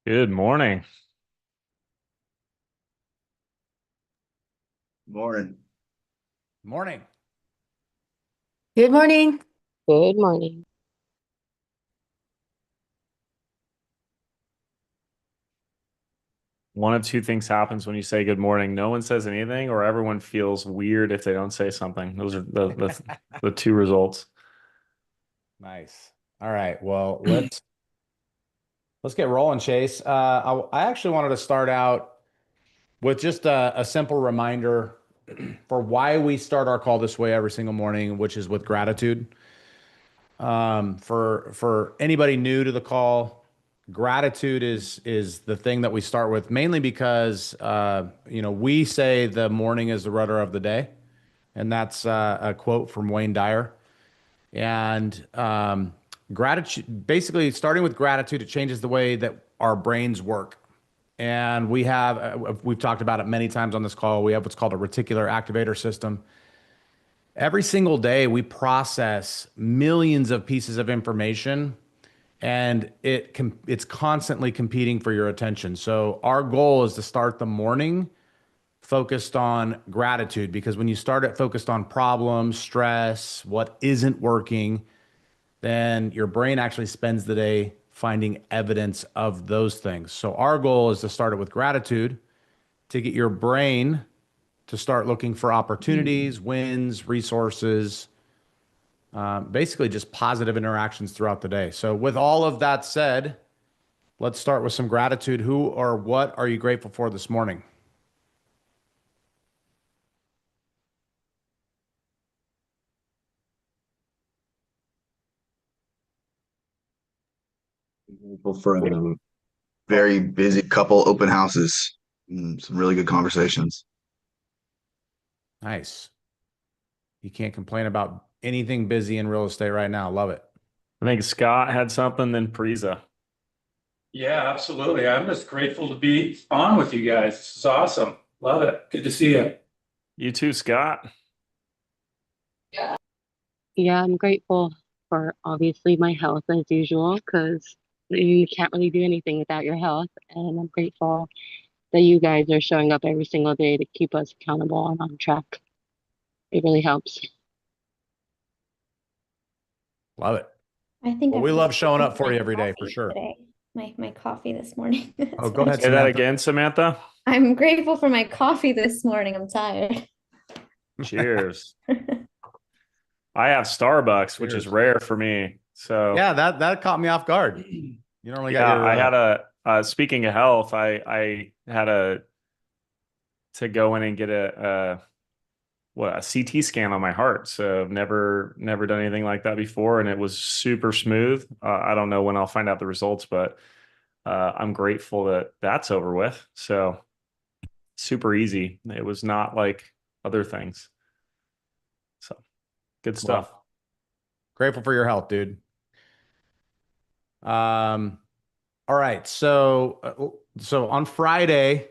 Good morning. Morning. Morning. Good morning. Good morning. One of two things happens when you say good morning. No one says anything, or everyone feels weird if they don't say something. Those are the two results. Nice. All right. Well, let's get rolling, Chase. I actually wanted to start out with just a simple reminder for why we start our call this way every single morning, which is with gratitude. For anybody new to the call, gratitude is the thing that we start with, mainly because we say the morning is the rudder of the day, and that's a quote from Wayne Dyer. And gratitude, basically, starting with gratitude, it changes the way that our brains work. And we've talked about it many times on this call. We have what's called a reticular activator system. Every single day, we process millions of pieces of information, and it's constantly competing for your attention. So our goal is to start the morning focused on gratitude, because when you start it focused on problems, stress, what isn't working, then your brain actually spends the day finding evidence of those things. So our goal is to start it with gratitude to get your brain to start looking for opportunities, wins, resources, basically just positive interactions throughout the day. So with all of that said, let's start with some gratitude. Who or what are you grateful for this morning? Grateful for a very busy couple open houses and some really good conversations. Nice. You can't complain about anything busy in real estate right now. Love it. I think Scott had something, then Priza. Yeah, absolutely. I'm just grateful to be on with you guys. This is awesome. Love it. Good to see you. You too, Scott. Yeah, I'm grateful for obviously my health as usual, because you can't really do anything without your health. And I'm grateful that you guys are showing up every single day to keep us accountable and on track. It really helps. Love it. I think Well, I'm we just love showing grateful up for for my you every day, for coffee sure. today. My coffee this morning. Oh, That's go what ahead, Say that Samantha. again, Samantha. I'm grateful for my coffee this morning. I'm tired. Cheers. I have Starbucks, which is Cheers. rare for me. So Yeah, that caught me off guard. You normally got yeah, your I had speaking of health, I had to go in and get a CT scan on my heart. So I've never done anything like that before, and it was super smooth. I don't know when I'll find out the results, but I'm grateful that that's over with. So super easy. It was not like other things. So good stuff. well, grateful for your health, dude. All right. So on Friday,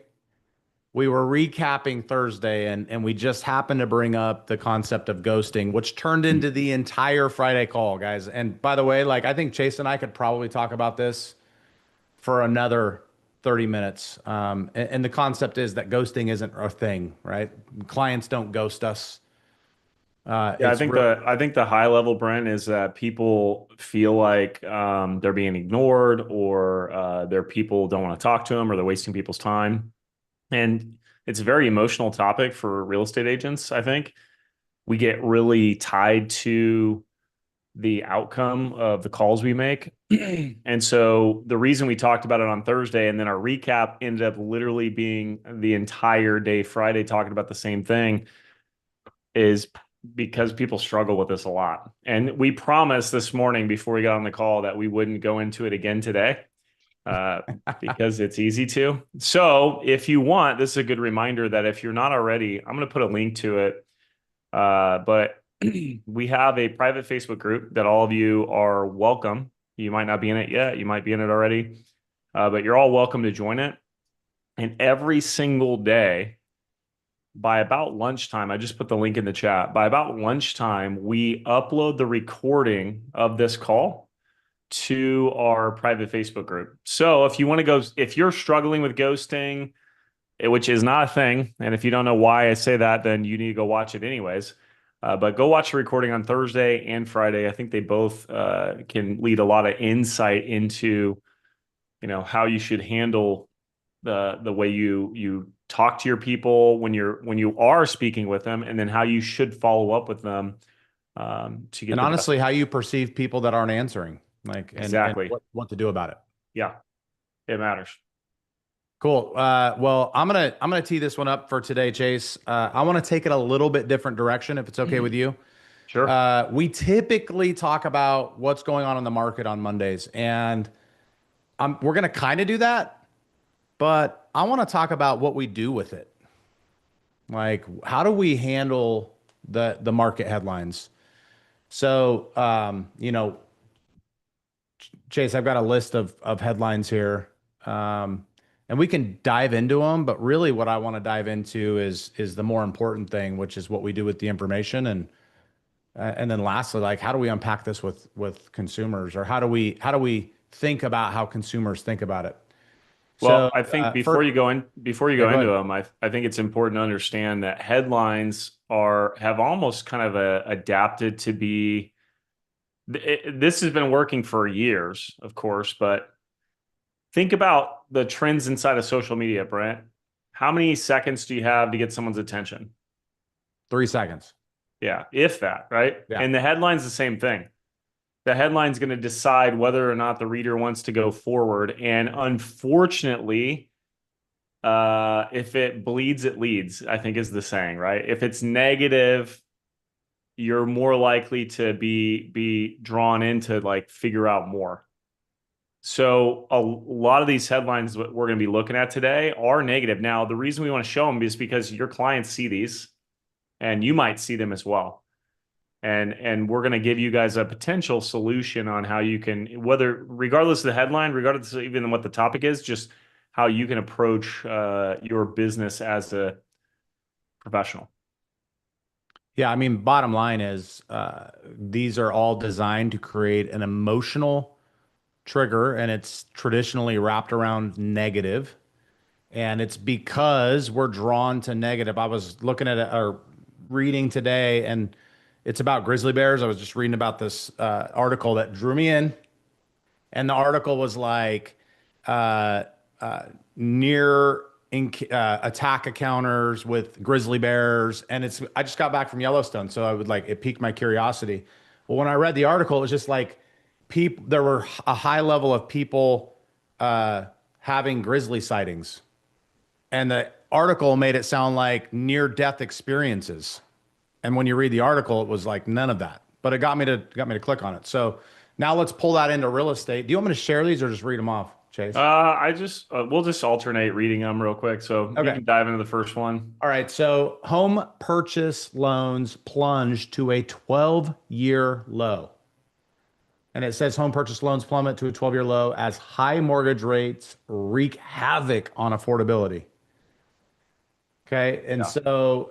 we were recapping Thursday, and we just happened to bring up the concept of ghosting, which turned into the entire Friday call, guys. And by the way, like, I think Chase and I could probably talk about this for another 30 minutes. And the concept is that ghosting isn't a thing, right? Clients don't ghost us. Yeah, It's really, I think the high level, Brent, is that people feel like they're being ignored, or their people don't want to talk to them, or they're wasting people's time. And it's a very emotional topic for real estate agents. I think we get really tied to the outcome of the calls we make. And so the reason we talked about it on Thursday, and then our recap ended up literally being the entire day Friday talking about the same thing, is because people struggle with this a lot. And we promised this morning before we got on the call that we wouldn't go into it again today, because it's easy to. So if you want, this is a good reminder that if you're not already, I'm going to put a link to it. But we have a private Facebook group that all of you are welcome. You might not be in it yet. You might be in it already. But you're all welcome to join it. And every single day, by about lunchtime, I just put the link in the chat. By about lunchtime, we upload the recording of this call to our private Facebook group. So if you want to go, if you're struggling with ghosting, which is not a thing, and if you don't know why I say that, then you need to go watch it anyways. But go watch the recording on Thursday and Friday. I think they both can lead a lot of insight into, how you should handle the way you talk to your people when you are speaking with them, and then how you should follow up with them to get And the best. honestly, how you perceive people that aren't answering, and Exactly. what to do about it. Yeah, it matters. Cool. Well, I'm gonna tee this one up for today, Chase. I want to take it a little bit different direction, if it's okay with you. Sure. We typically talk about what's going on in the market on Mondays, and we're gonna kind of do that, but I want to talk about what we do with it. Like, how do we handle the market headlines? So, Chase, I've got a list of headlines here, and we can dive into them. But really, what I want to dive into is the more important thing, which is what we do with the information, and then lastly, like, how do we unpack this with consumers, or how do we think about how consumers think about it? Well, So, I think for before you yeah, go go into ahead. them, I think it's important to understand that headlines have almost kind of adapted to be. This has been working for years, of course, but think about the trends inside of social media, Brent. How many seconds do you have to get someone's attention? 3 seconds. Yeah, if that, right? Yeah. And the headline's the same thing. The headline's going to decide whether or not the reader wants to go forward. And unfortunately, if it bleeds, it leads, I think is the saying, right? If it's negative, you're more likely to be drawn into like figure out more. So a lot of these headlines that we're going to be looking at today are negative. Now, the reason we want to show them is because your clients see these and you might see them as well. And we're going to give you guys a potential solution on how you can, whether regardless of the headline, regardless of even what the topic is, just how you can approach your business as a professional. Yeah, I mean, bottom line is these are all designed to create an emotional trigger, and it's traditionally wrapped around negative. And it's because we're drawn to negative. I was looking at it or reading today, and it's about grizzly bears. I was just reading about this article that drew me in, and the article was like uh, near attack encounters with grizzly bears, and I just got back from Yellowstone, so it piqued my curiosity. Well, when I read the article, it was just like people. There were a high level of people having grizzly sightings, and the article made it sound like near death experiences. And when you read the article, it was like none of that. But it got me to click on it. So now let's pull that into real estate. Do you want me to share these or just read them off, Chase? We'll just alternate reading them real quick. So you Okay. can dive into the first one. All right. So home purchase loans plunged to a 12-year low. And it says home purchase loans plummet to a 12-year low as high mortgage rates wreak havoc on affordability. Okay. And so,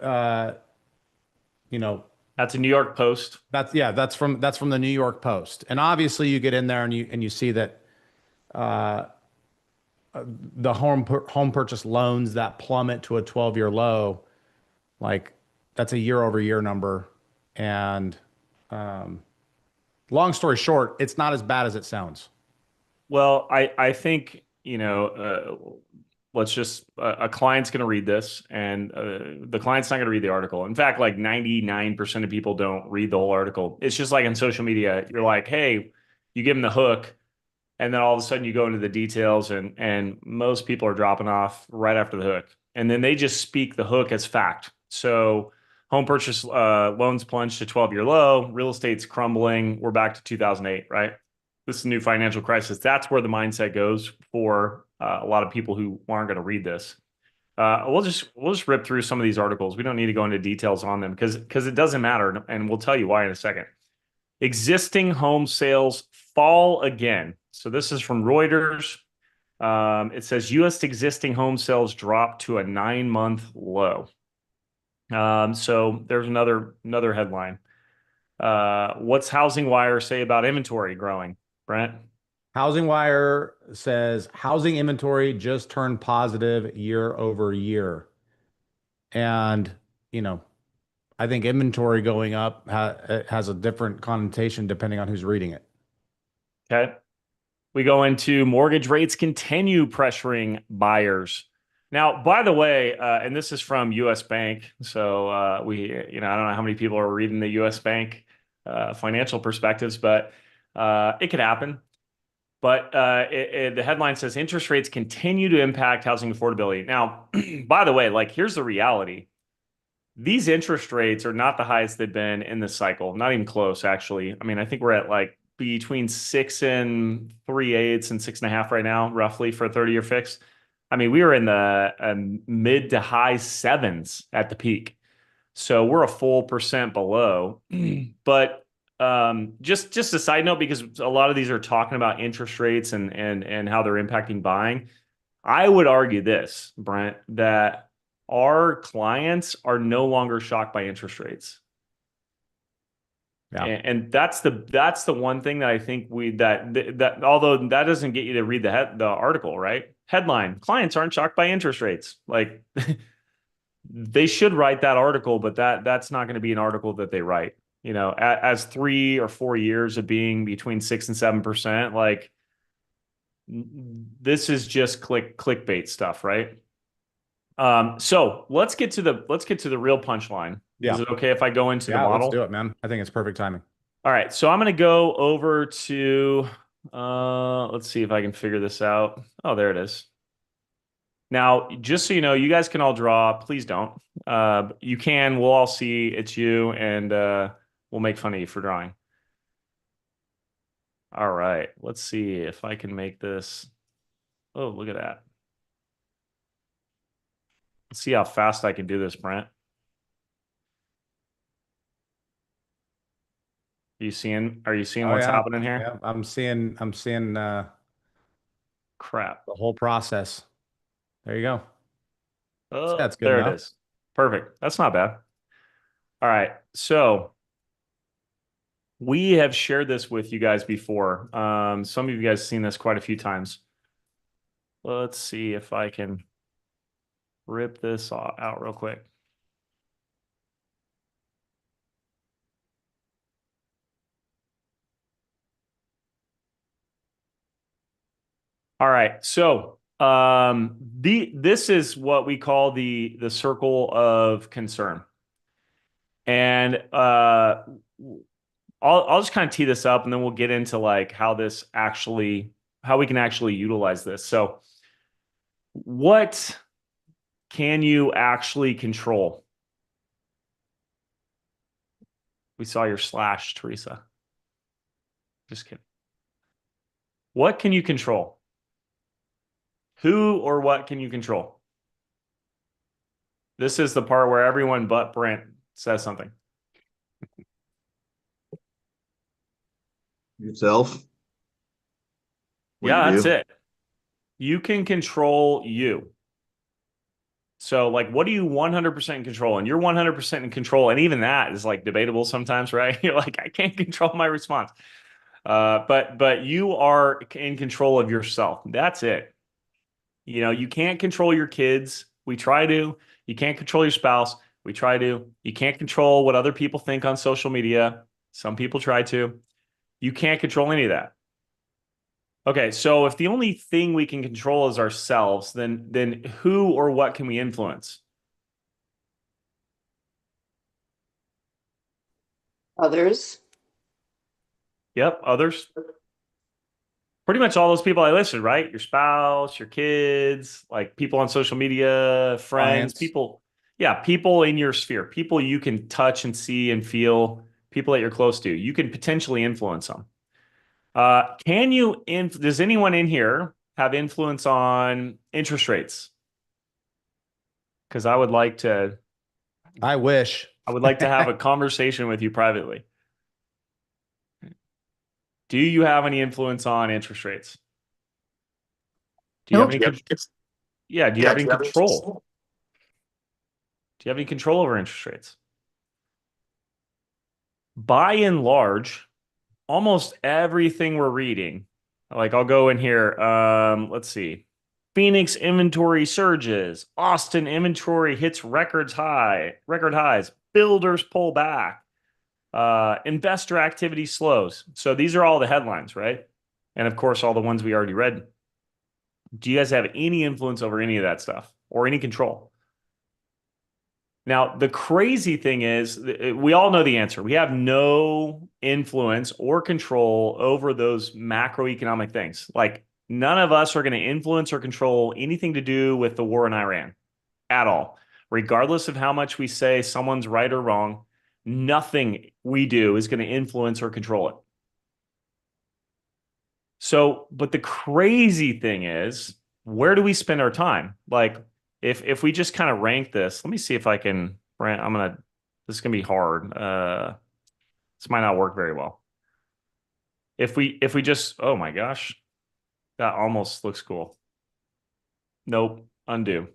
That's a New York Post. that's from the New York Post. And obviously you get in there and you see that the home purchase loans that plummet to a 12-year low, like that's a year over year number. And long story short, it's not as bad as it sounds. Well, I think, let's just, a client's going to read this and the client's not going to read the article. In fact, like 99% of people don't read the whole article. It's just like in social media, you're like, hey, you give them the hook and then all of a sudden you go into the details and most people are dropping off right after the hook. And then they just speak the hook as fact. So home purchase loans plunged to 12-year low, real estate's crumbling. We're back to 2008, right? This is a new financial crisis. That's where the mindset goes for a lot of people who aren't going to read this. We'll just rip through some of these articles. We don't need to go into details on them because it doesn't matter, and we'll tell you why in a second. Existing home sales fall again. So this is from Reuters. It says U.S. existing home sales dropped to a 9-month low. So there's another headline. What's Housing Wire say about inventory growing? Brent? Housing Wire says housing inventory just turned positive year over year. And, you know, I think inventory going up has a different connotation depending on who's reading it. Okay. We go into mortgage rates continue pressuring buyers. Now, by the way, and this is from US Bank. So I don't know how many people are reading the US Bank financial perspectives, but it could happen. But the headline says interest rates continue to impact housing affordability. Now, by the way, like here's the reality. These interest rates are not the highest they've been in this cycle. Not even close, actually. I mean, I think we're at like between 6 and 3/8 and 6.5 right now, roughly for a 30-year fix. I mean, we were in the mid to high sevens at the peak. So we're a full percent below. But just a side note, because a lot of these are talking about interest rates and how they're impacting buying. I would argue this, Brent, that our clients are no longer shocked by interest rates. Yeah. And that's the one thing that I think that although that doesn't get you to read the article, right? Headline: clients aren't shocked by interest rates. Like they should write that article, but that's not going to be an article that they write. You know, as 3 or 4 years of being between 6 and 7%, like this is just clickbait stuff, right? So let's get to the real punchline. Yeah. Is it okay if I go into the Yeah, model? let's do it, man. I think it's perfect timing. All right, so I'm going to go over to, let's see if I can figure this out. Oh, there it is. Now, just so you know, you guys can all draw. Please don't. You can. We'll all see it's you, and we'll make fun of you for drawing. All right, let's see if I can make this. Oh, look at that. Let's see how fast I can do this, Brent. Are you seeing what's happening here? Yeah, I'm seeing Crap. the whole process. There you go. Oh, That's good there enough. it is. Perfect. That's not bad. All right. So we have shared this with you guys before. Some of you guys have seen this quite a few times. Let's see if I can rip this out real quick. All right. So this is what we call the circle of concern. And I'll just kind of tee this up, and then we'll get into like how we can actually utilize this. So what can you actually control? We saw your slash, Teresa. Just kidding. What can you control? Who or what can you control? This is the part where everyone but Brent says something. Yourself. What Yeah, you that's do. it. You can control you. So, like, what do you 100% in control? And you're 100% in control. And even that is like debatable sometimes, right? You're like, I can't control my response. But you are in control of yourself. That's it. You know, you can't control your kids. We try to. You can't control your spouse. We try to. You can't control what other people think on social media. Some people try to. You can't control any of that. Okay, so if the only thing we can control is ourselves, then who or what can we influence? Others. Yep, others. Pretty much all those people I listed, right? Your spouse, your kids, like people on social media, friends, Clients. people. Yeah, people in your sphere, people you can touch and see and feel, people that you're close to. You can potentially influence them. Does anyone in here have influence on interest rates? Because I would like to I wish. have a conversation with you privately. Do you have any influence on interest rates? Do you have any? Yeah. Do you have any control? Do you have any control over interest rates? By and large, almost everything we're reading, like I'll go in here. Let's see. Phoenix inventory surges. Austin inventory hits record highs. Builders pull back. Investor activity slows. So these are all the headlines, right? And of course, all the ones we already read. Do you guys have any influence over any of that stuff or any control? Now, the crazy thing is, we all know the answer. We have no influence or control over those macroeconomic things. Like, none of us are going to influence or control anything to do with the war in Iran at all. Regardless of how much we say someone's right or wrong, nothing we do is going to influence or control it. So, but the crazy thing is, where do we spend our time? Like, if we just kind of rank this, let me see if I can, Brent, this is gonna be hard. This might not work very well. If we just, oh my gosh, that almost looks cool. Nope, undo.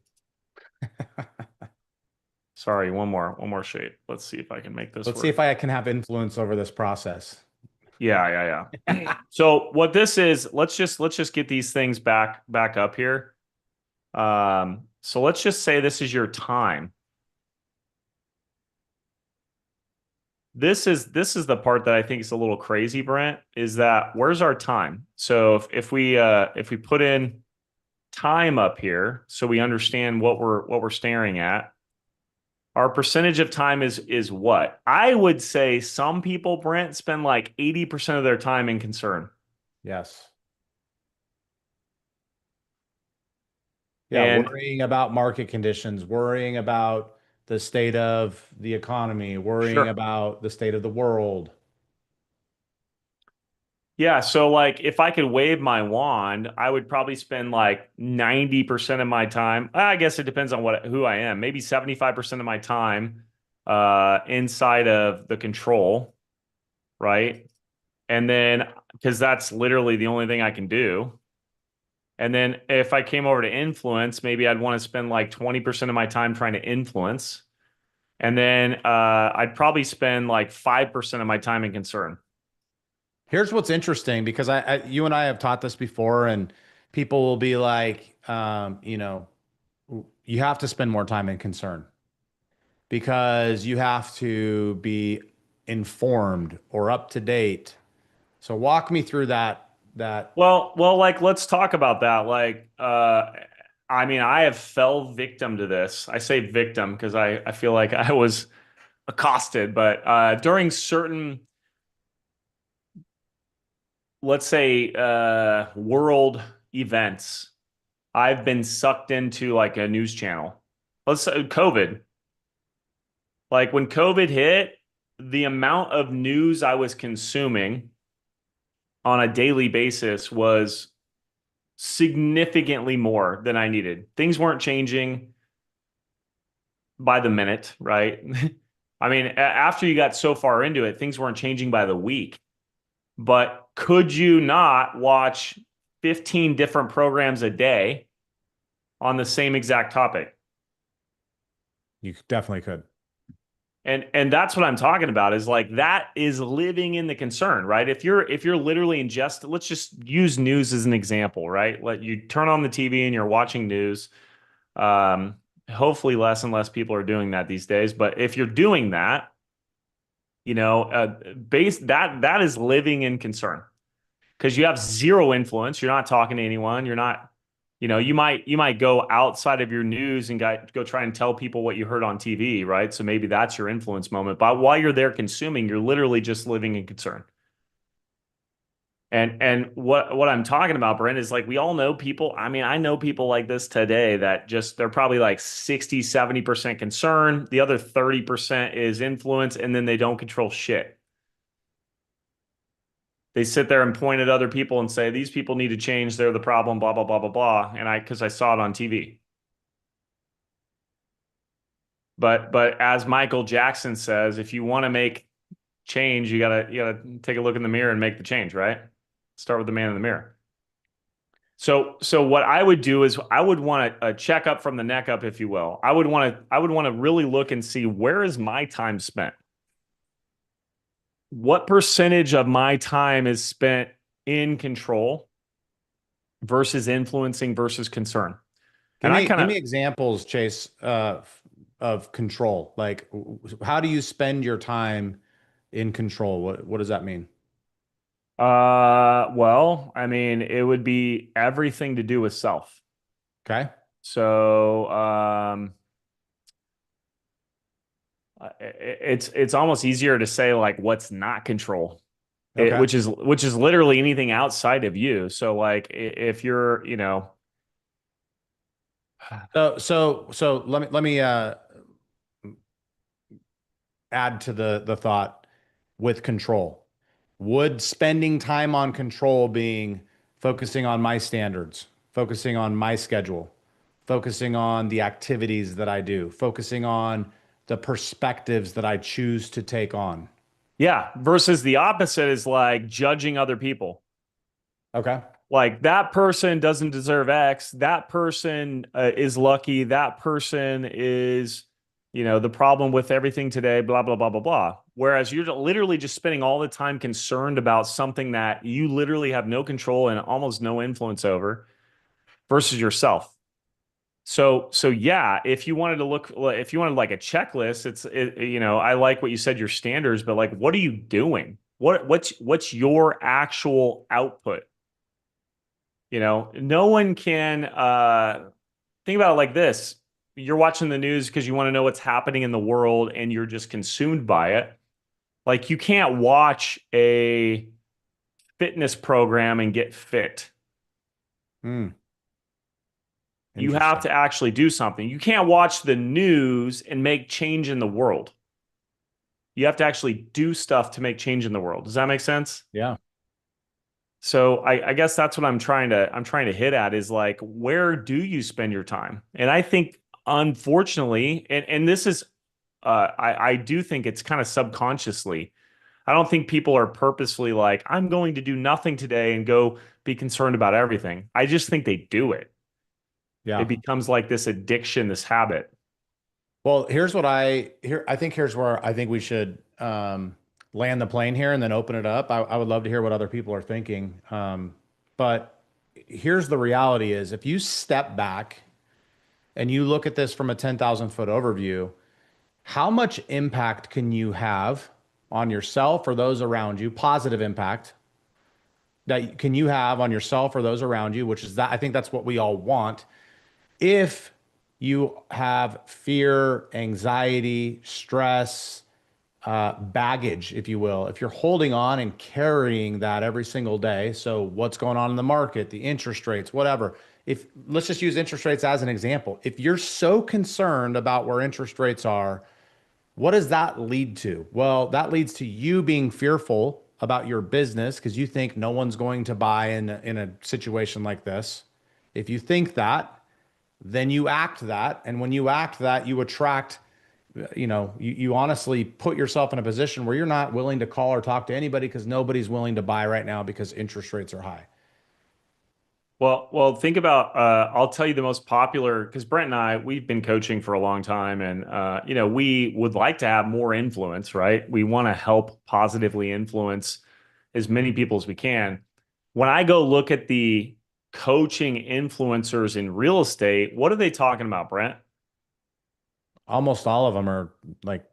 Sorry, one more shape. Let's see if I can make this Let's work. see if I can have influence over this process. Yeah. So what this is, let's just get these things back up here. So let's just say this is your time. This is the part that I think is a little crazy, Brent, is that where's our time? So if we put in time up here so we understand what we're staring at, our percentage of time is what? I would say some people, Brent, spend like 80% of their time in concern. Yes. Yeah, And worrying about market conditions, worrying about the state of the economy, worrying sure. about the state of the world. Yeah, so like if I could wave my wand, I would probably spend like 90% of my time. I guess it depends on who I am. Maybe 75% of my time inside of the control, right? And then because that's literally the only thing I can do. And then if I came over to influence, maybe I'd want to spend like 20% of my time trying to influence. And then I'd probably spend like 5% of my time in concern. Here's what's interesting because you and I have taught this before, and people will be like, you have to spend more time in concern because you have to be informed or up to date. So walk me through that. Well, like let's talk about that. Like, I mean, I have fell victim to this. I say victim because I feel like I was accosted, but during certain, let's say, world events, I've been sucked into like a news channel. Let's say COVID. Like when COVID hit, the amount of news I was consuming on a daily basis was significantly more than I needed. Things weren't changing by the minute, right? I mean, after you got so far into it, things weren't changing by the week. But could you not watch 15 different programs a day on the same exact topic? You definitely could. And that's what I'm talking about is like that is living in the concern, right? If you're literally let's just use news as an example, right? Let you turn on the TV and you're watching news. Hopefully less and less people are doing that these days, but if you're doing that, that is living in concern because you have zero influence. You're not talking to anyone. You're not, you might go outside of your news and go try and tell people what you heard on TV, right? So maybe that's your influence moment. But while you're there consuming, you're literally just living in concern. And what I'm talking about, Brent, is like we all know people. I mean, I know people like this today that they're probably like 60-70% concern. The other 30% is influence, and then they don't control shit. They sit there and point at other people and say, these people need to change. They're the problem, blah, blah, blah, blah, blah. And because I saw it on TV. But as Michael Jackson says, if you want to make change, you gotta take a look in the mirror and make the change, right? Start with the man in the mirror. So what I would do is I would want a checkup from the neck up, if you will. I would want to really look and see where is my time spent. what percentage of my time is spent in control versus influencing versus concern? And I kind Give of, me examples, Chase, of control. Like, how do you spend your time in control? What does that mean? well, I mean, it would be everything to do with self. Okay. So, it's almost easier to say like what's not control, Okay. which is literally anything outside of you. So like if you're, So let me add to the thought with control. Would spending time on control being focusing on my standards, focusing on my schedule, focusing on the activities that I do, focusing on the perspectives that I choose to take on? yeah, versus the opposite is like judging other people. Okay. Like that person doesn't deserve X. That person is lucky. That person is, the problem with everything today, blah, blah, blah, blah, blah. Whereas you're literally just spending all the time concerned about something that you literally have no control and almost no influence over versus yourself. So yeah, if you wanted to look, if you wanted like a checklist, I like what you said, your standards, but like, what are you doing? What's your actual output? No one can think about it like this. You're watching the news because you want to know what's happening in the world and you're just consumed by it. Like you can't watch a fitness program and get fit. Hmm. You have Interesting. to actually do something. You can't watch the news and make change in the world. You have to actually do stuff to make change in the world. Does that make sense? Yeah. So I guess that's what I'm trying to hit at is like, where do you spend your time? And I think unfortunately, and this is I do think it's kind of subconsciously. I don't think people are purposefully like, I'm going to do nothing today and go be concerned about everything. I just think they do it. Yeah. It becomes like this addiction, this habit. Well, I think here's where I think we should land the plane here and then open it up. I would love to hear what other people are thinking. But here's the reality is if you step back and you look at this from a 10,000 foot overview, how much impact can you have on yourself or those around you? Positive impact that can you have on yourself or those around you, which is that I think that's what we all want. If you have fear, anxiety, stress, baggage, if you will, if you're holding on and carrying that every single day, so what's going on in the market, the interest rates, whatever. If let's just use interest rates as an example. If you're so concerned about where interest rates are, what does that lead to? Well, that leads to you being fearful about your business because you think no one's going to buy in a situation like this. If you think that, then you act that. And when you act that, you attract, you honestly put yourself in a position where you're not willing to call or talk to anybody because nobody's willing to buy right now because interest rates are high. Well, think about, I'll tell you the most popular, because Brent and I, we've been coaching for a long time and, we would like to have more influence, right? We want to help positively influence as many people as we can. When I go look at the coaching influencers in real estate, what are they talking about, Brent? Almost all of them are like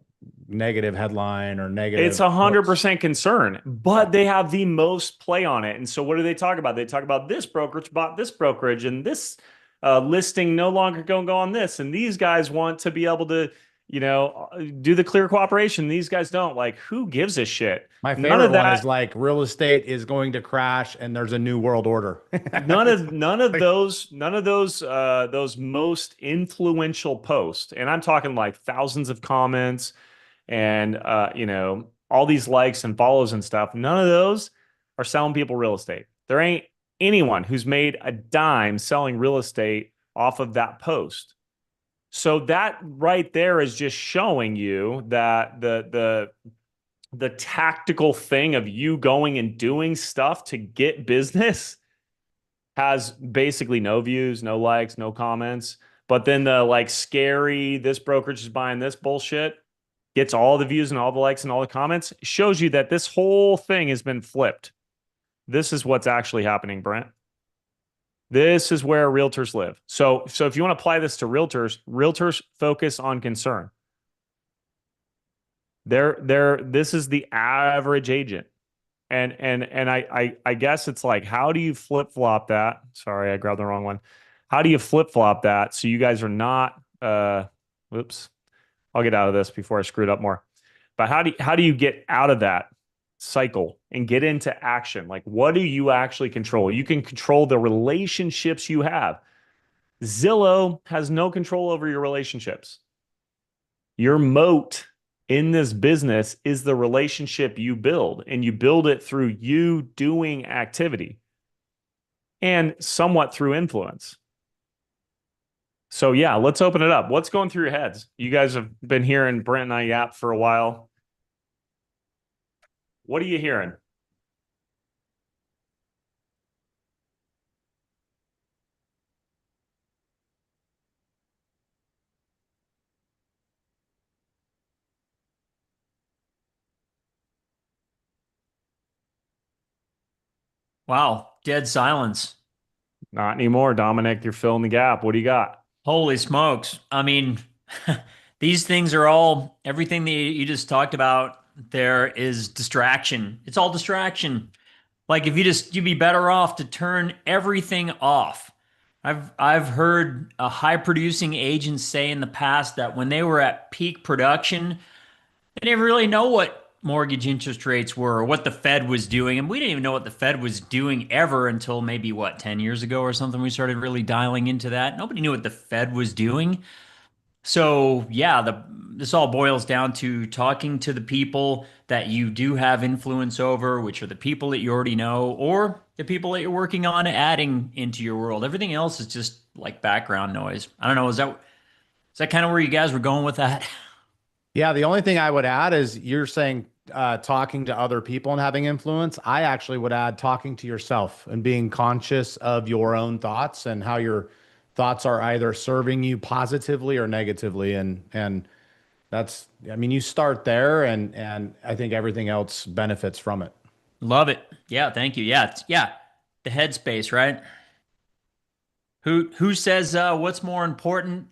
negative headline or It's negative posts. 100% concern, Yeah. but they have the most play on it. And so, what do they talk about? They talk about this brokerage bought this brokerage, and this listing no longer going to go on this. And these guys want to be able to, do the clear cooperation. These guys don't. Like, who gives a shit? My None favorite of one is that. like real estate is going to crash and there's a new world order. None of those most influential posts, and I'm talking like thousands of comments and all these likes and follows and stuff, none of those are selling people real estate. There ain't anyone who's made a dime selling real estate off of that post. So that right there is just showing you that the tactical thing of you going and doing stuff to get business has basically no views, no likes, no comments. But then the like scary, this brokerage is buying this bullshit, gets all the views and all the likes and all the comments, shows you that this whole thing has been flipped. This is what's actually happening, Brent. This is where realtors live. So if you want to apply this to realtors focus on concern. This is the average agent. And I guess it's like, how do you flip-flop that? Sorry, I grabbed the wrong one. How do you flip-flop that so you guys are not whoops. I'll get out of this before I screw it up more. But how do you get out of that cycle and get into action? Like, what do you actually control? You can control the relationships you have. Zillow has no control over your relationships. Your moat in this business is the relationship you build, and you build it through you doing activity and somewhat through influence. So yeah, let's open it up. What's going through your heads? You guys have been hearing Brent and I yap for a while. What are you hearing? Wow, dead silence. Not anymore, Dominic. You're filling the gap. What do you got? Holy smokes. I mean, these things are all, everything that you just talked about, there is distraction. It's all distraction. Like if you'd be better off to turn everything off. I've heard a high producing agents say in the past that when they were at peak production, they didn't really know what mortgage interest rates were or what the Fed was doing. And we didn't even know what the Fed was doing ever until maybe, what, 10 years ago or something. We started really dialing into that. Nobody knew what the Fed was doing. So, yeah, this all boils down to talking to the people that you do have influence over, which are the people that you already know, or the people that you're working on adding into your world. Everything else is just like background noise. I don't know. Is that kind of where you guys were going with that? Yeah, the only thing I would add is you're saying talking to other people and having influence. I actually would add talking to yourself and being conscious of your own thoughts and how your thoughts are either serving you positively or negatively. And that's, I mean, you start there and I think everything else benefits from it. Love it. Yeah, thank you. Yeah, the headspace, right? Who says what's more important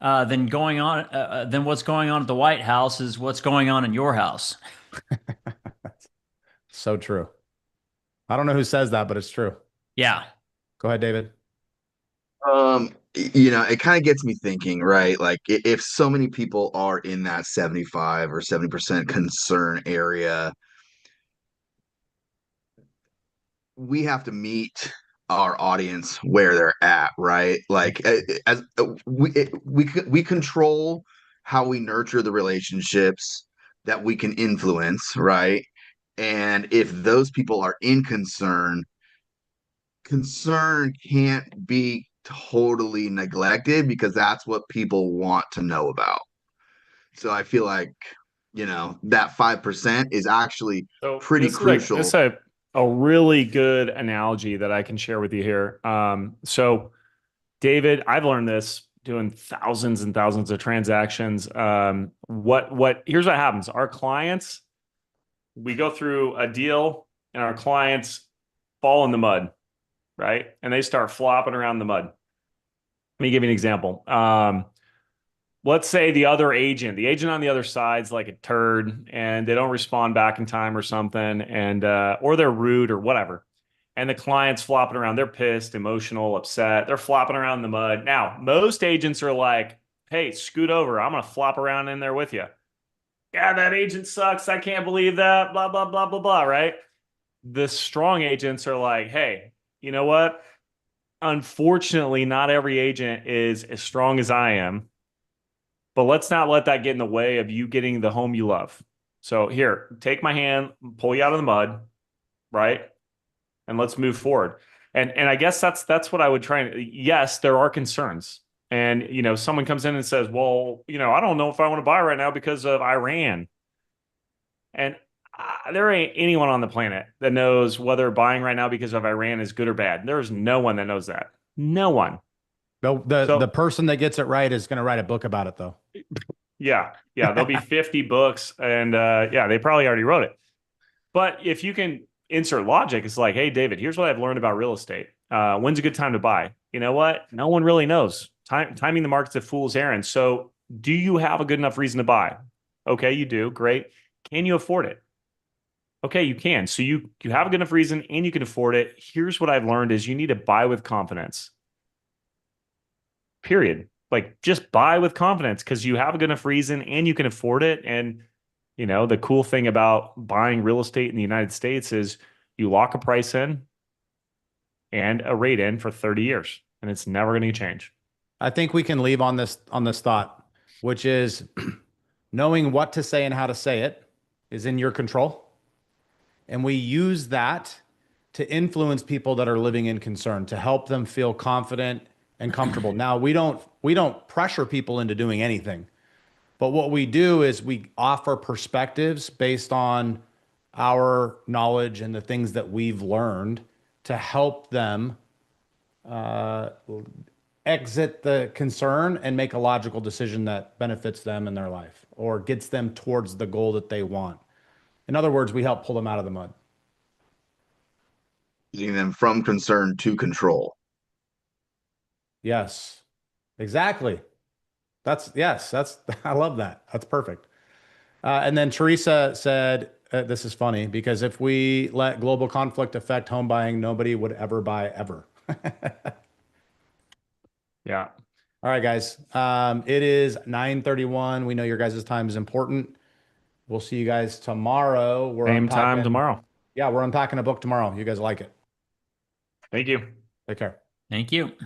than what's going on at the White House is what's going on in your house? So true. I don't know who says that, but it's true. Yeah. Go ahead, David. It kind of gets me thinking, right? Like if so many people are in that 75 or 70% concern area, we have to meet our audience where they're at, right? Like as we control how we nurture the relationships that we can influence, right? And if those people are in concern can't be totally neglected because that's what people want to know about. So I feel like, that 5% is actually So pretty crucial. This is a really good analogy that I can share with you here. So David, I've learned this doing thousands and thousands of transactions. Here's what happens. Our clients, we go through a deal and our clients fall in the mud, right? And they start flopping around the mud. Let me give you an example. Let's say the agent on the other side's like a turd and they don't respond back in time or something, and or they're rude or whatever. And the client's flopping around. They're pissed, emotional, upset. They're flopping around in the mud. Now, most agents are like, hey, scoot over. I'm going to flop around in there with you. Yeah, that agent sucks. I can't believe that. Blah, blah, blah, blah, blah, right? The strong agents are like, hey, you know what? Unfortunately, not every agent is as strong as I am. But let's not let that get in the way of you getting the home you love. So here, take my hand, pull you out of the mud, right? And let's move forward. And I guess that's what I would try. Yes, there are concerns. And, someone comes in and says, well, I don't know if I want to buy right now because of Iran. And there ain't anyone on the planet that knows whether buying right now because of Iran is good or bad. There's no one that knows that. No one. The person that gets it right is going to write a book about it, though. Yeah. There'll be 50 books and yeah, they probably already wrote it. But if you can insert logic, it's like, hey, David, here's what I've learned about real estate. When's a good time to buy? You know what? No one really knows. Timing the market's a fool's errand. So do you have a good enough reason to buy? Okay, you do. Great. Can you afford it? Okay, you can. So you have a good enough reason and you can afford it. Here's what I've learned is you need to buy with confidence. Period. Like just buy with confidence because you have a good enough reason and you can afford it. And the cool thing about buying real estate in the United States is you lock a price in and a rate in for 30 years, and it's never going to change. I think we can leave on this thought, which is knowing what to say and how to say it is in your control. And we use that to influence people that are living in concern, to help them feel confident and comfortable. Now, we don't pressure people into doing anything. But what we do is we offer perspectives based on our knowledge and the things that we've learned to help them exit the concern and make a logical decision that benefits them in their life or gets them towards the goal that they want. In other words, we help pull them out of the mud. Using them from concern to control. Yes, exactly. I love that. That's perfect. And then Teresa said, this is funny because if we let global conflict affect home buying, nobody would ever buy ever. Yeah. All right, guys. It is 9:31. We know your guys' time is important. We'll see you guys tomorrow. Same time tomorrow. Yeah, we're unpacking a book tomorrow. You guys like it. Thank you. Take care. Thank you.